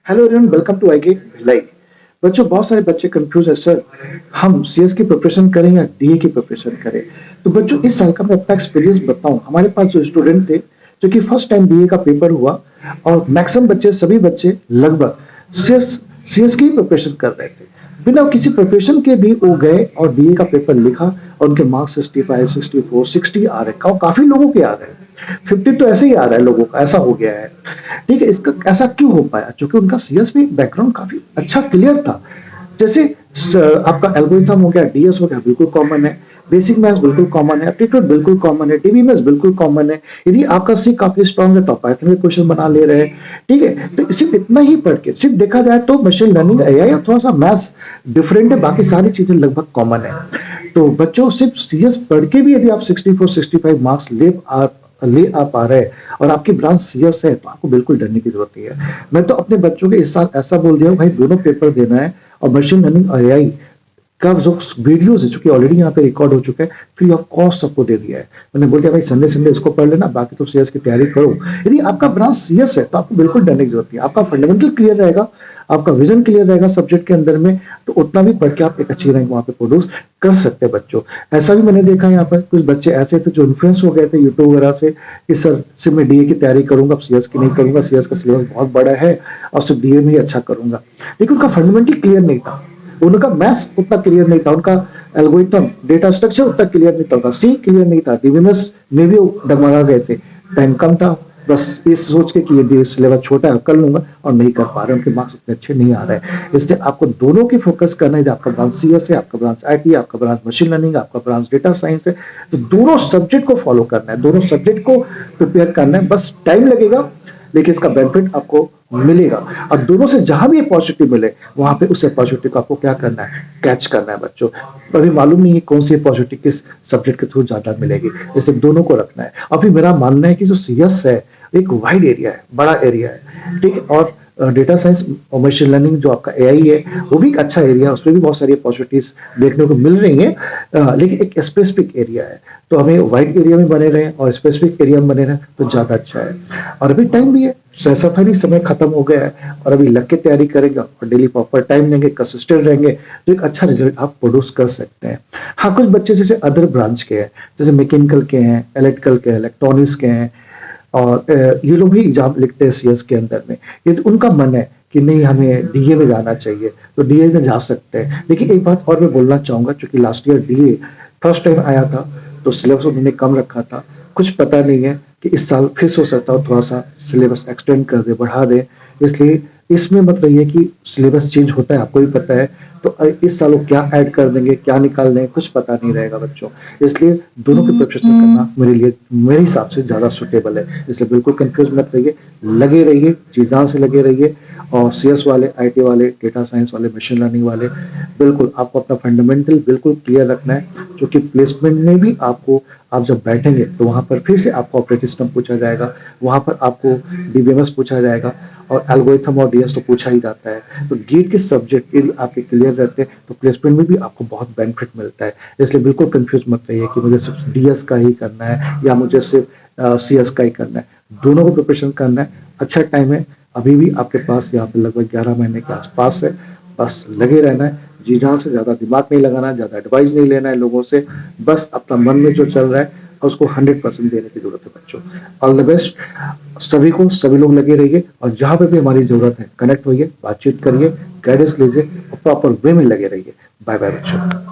Hello everyone, welcome to I get Bhilai. बच्चों, बहुत सारे बच्चे कंफ्यूज है सर, हम सीएस की प्रिपरेशन करें या डीए की प्रिपरेशन करें। तो बच्चों, इस साल का मैं अपना एक्सपीरियंस बताऊं। हमारे पास जो स्टूडेंट थे जो कि फर्स्ट टाइम डीए का पेपर हुआ, और मैक्सिमम बच्चे, सभी बच्चे लगभग सीएस सीएस की प्रिपरेशन कर रहे थे। बिना किसी प्रिपरेशन के भी वो गए और डीए का पेपर लिखा, और उनके मार्क्स 65, 64, 60 आ रहे हैं। काफी लोगों के आ रहे हैं, 50 तो ऐसे ही आ रहा है लोगों का, ऐसा हो गया है। ठीक है, इसका ऐसा क्यों हो पाया? क्योंकि उनका सीएस में बैकग्राउंड काफी अच्छा क्लियर था। जैसे आपका एल्गोरिथम हो गया, डीएस हो गया, बिल्कुल कॉमन है। बेसिक मैथ्स बिल्कुल कॉमन है, एप्टीट्यूड बिल्कुल कॉमन है, डीबीएमएस बिल्कुल कॉमन है। यदि आपका सी काफी स्ट्रांग है तो आप पाइथन के क्वेश्चन बना ले रहे हैं। ठीक है, तो सिर्फ इतना ही पढ़ के सिर्फ देखा जाए तो मशीन लर्निंग, एआई और थोड़ा सा मैथ्स डिफरेंट है, बाकी सारी चीजें लगभग कॉमन है। तो बच्चों, सिर्फ सीएस पढ़ के भी यदि आप 64 65 मार्क्स ले आ पा रहे हैं और आपकी ब्रांच सीएस है, तो आपको बिल्कुल डरने की जरूरत नहीं है। मैं तो अपने बच्चों के इस साल ऐसा बोल दिया हूं, भाई दोनों पेपर देना है, और मशीन लर्निंग और एआई का जो वीडियोस है, जो कि ऑलरेडी यहाँ पे रिकॉर्ड हो चुका है, फ्री ऑफ कॉस्ट सबको दे दिया है। मैंने बोल दिया भाई संडे संडे इसको पढ़ लेना, बाकी तो सीएस की तैयारी करो। यदि आपका ब्रांच सीएस है तो आपको बिल्कुल डरने की जरूरत नहीं है। आपका फंडामेंटल क्लियर रहेगा, आपका विजन क्लियर रहेगा सब्जेक्ट के अंदर में, तो उतना भी पढ़ के आप एक अच्छी रैंक वहां पे प्रोड्यूस कर सकते हैं बच्चों। ऐसा भी मैंने देखा यहाँ पर कुछ बच्चे ऐसे थे जो इन्फ्लुएंस हो गए थे यूट्यूब वगैरह से कि सर सिर्फ मैं डीए की तैयारी करूंगा, सीएस की नहीं करूंगा, सीएस का सिलेबस बहुत बड़ा है और सिर्फ डीए में ही अच्छा करूंगा। लेकिन उनका फंडामेंटल क्लियर नहीं था, उनका मैथ्स उतना क्लियर नहीं था, उनका एल्गोरिथम डेटा स्ट्रक्चर उतना क्लियर नहीं था, उनका सी क्लियर नहीं था, डीबीएमएस में भी वो डगमगा गए थे, टाइम कम था। बस इस सोच के कि ये सिलेबस छोटा है कर लूंगा, और नहीं कर पा रहे, उनके मार्क्स उतने अच्छे नहीं आ रहे हैं। इसलिए आपको दोनों की फोकस करना है। आपका ब्रांच सीएस है, आपका ब्रांच आईटी, आपका ब्रांच मशीन लर्निंग, आपका ब्रांच डेटा साइंस है, तो दोनों सब्जेक्ट को फॉलो करना है, दोनों सब्जेक्ट को प्रिपेयर करना है। बस टाइम लगेगा, लेकिन इसका बेनिफिट आपको मिलेगा। और दोनों से जहां भी अपॉर्चुनिटी मिले, वहां पे उस अपॉर्चुनिटी को आपको क्या करना है, कैच करना है बच्चों। अभी मालूम नहीं है कौन सी अपॉर्चुनिटी किस सब्जेक्ट के थ्रू ज्यादा मिलेगी, इसे दोनों को रखना है। अभी मेरा मानना है कि जो सीएस है एक वाइड एरिया है, बड़ा एरिया है। ठीक है, और डेटा साइंस और मशीन लर्निंग जो आपका एआई है, वो भी एक अच्छा एरिया है, उसमें भी बहुत सारी अपॉर्चुनिटीज देखने को मिल रही हैं। लेकिन एक स्पेसिफिक एरिया है, तो हमें वाइड एरिया में बने रहें और स्पेसिफिक एरिया में बने रहें तो ज्यादा अच्छा है। और अभी टाइम भी है, सफारी समय खत्म हो गया है, और अभी लग के तैयारी करेंगे और डेली प्रॉपर टाइम देंगे, कंसिस्टेंट रहेंगे, तो एक अच्छा रिजल्ट आप प्रोड्यूस कर सकते हैं। हाँ, कुछ बच्चे जैसे अदर ब्रांच के हैं, जैसे मैकेनिकल के हैं, इलेक्ट्रिकल के हैं, इलेक्ट्रॉनिक्स के हैं, और ये लोग भी एग्जाम लिखते हैं सीएस के अंदर में। ये तो उनका मन है कि नहीं हमें डीए में जाना चाहिए, तो डीए में जा सकते हैं। लेकिन एक बात और मैं बोलना चाहूंगा, क्योंकि last year DA first time आया था, तो सिलेबस उन्होंने कम रखा था। कुछ पता नहीं है कि इस साल फिर से हो सकता हो थोड़ा सा सिलेबस एक्सटेंड कर दे, बढ़ा दे। इसलिए इसमें मत रहिए कि सिलेबस चेंज होता है, आपको भी पता है, तो इस साल वो क्या ऐड कर देंगे, क्या निकाल देंगे, कुछ पता नहीं रहेगा बच्चों। इसलिए दोनों की प्रिपरेशन करना मेरे लिए, मेरे हिसाब से ज्यादा सुटेबल है। इसलिए बिल्कुल कंफ्यूज मत रहिए, लगे रहिए, जी जान से लगे रहिए। और सीएस वाले, आईटी वाले, डेटा साइंस वाले, मशीन लर्निंग वाले, बिल्कुल आपको अपना फंडामेंटल बिल्कुल क्लियर रखना है, क्योंकि प्लेसमेंट में भी आपको, आप जब बैठेंगे तो वहां पर फिर से आपको ऑपरेटिंग सिस्टम पूछा जाएगा, वहां पर आपको डीबीएमएस पूछा जाएगा, और एल्गोरिथम और डीएस तो पूछा ही जाता है। तो गेट के सब्जेक्ट यदि आपके क्लियर रहते हैं तो प्लेसमेंट में भी आपको बहुत बेनिफिट मिलता है। इसलिए बिल्कुल कंफ्यूज मत रहिए कि मुझे सिर्फ डीएस का ही करना है या मुझे सिर्फ सीएस का ही करना है। दोनों को प्रिपरेशन करना है। अच्छा टाइम है, अभी भी आपके पास यहाँ पे लगभग 11 महीने के आसपास है। बस लगे रहना है, जी जान से, ज्यादा दिमाग नहीं लगाना है, ज्यादा एडवाइस नहीं लेना है लोगों से। बस अपना मन में जो चल रहा है उसको 100% देने की जरूरत है बच्चों। ऑल द बेस्ट सभी को, सभी लोग लगे रहिए, और जहां पे भी हमारी जरूरत है कनेक्ट होइए, बातचीत करिए, गाइडेंस लीजिए, और प्रॉपर वे में लगे रहिए। बाय बाय बच्चों।